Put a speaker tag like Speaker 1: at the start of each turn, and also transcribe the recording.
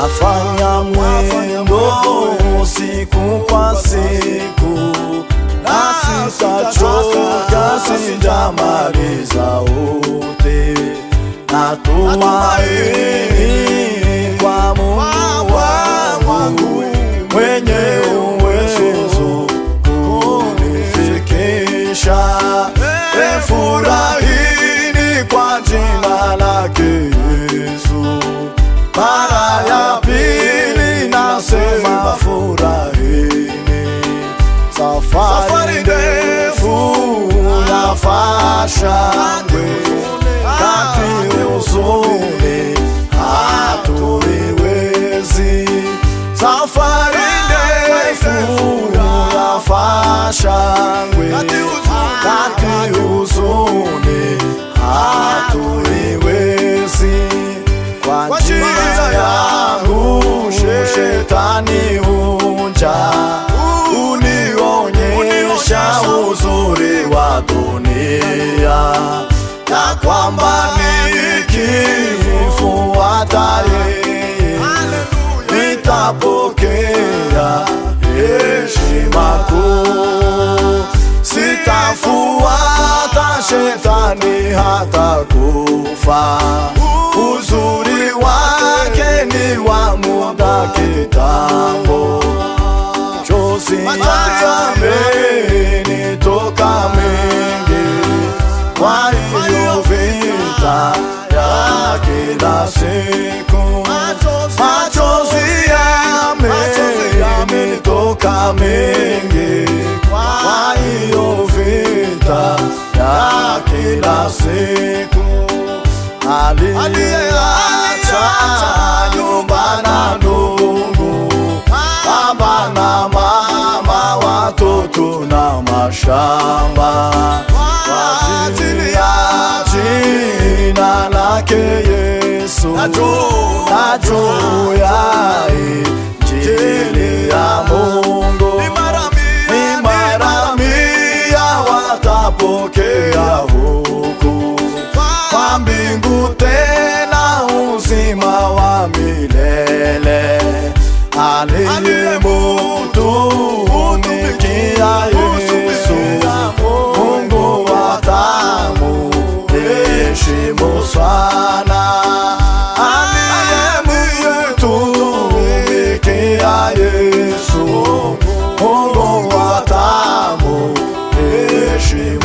Speaker 1: nafanya mwendo siku kwa siku, na sitachoka, sijamaliza wote. Natumaini kwa Mungu wangu mwenye uwezo kunifikisha. Furahini kwa jina lake Yesu. Mara ya pili nasema furahini. Safari ndefu yafaa shangwe, kati huzuni hatuiwezi. Safari ndefu yafaa shangwe, kati huzuni hatuiwezi. Kwa njia yangu shetani huja unionyesha uzuri wa dunia, na kwamba nikifuata yeye nitapokea heshima kuu. Sitafuata shetani hata kufa, uzuri wake ni wa muda kitambo. Chozi yamenitoka mengi, kwa hiyo vita ya kila siku. Machozi yamenitoka mengi, kwa hiyo vita ya kila siku. Aliyeacha nyumba na ndugu, baba na mama, watoto na mashamba, kwa ajili ya jina lake Yesu na juu ya Injili ya Mungu, ni mara mia watapokea huku kwa mbingu, tena uzima wa milele. Aliyemutumikia Yesu, Mungu atamuheshimu sana. Aliyemutumikia Yesu, Mungu atamuheshimu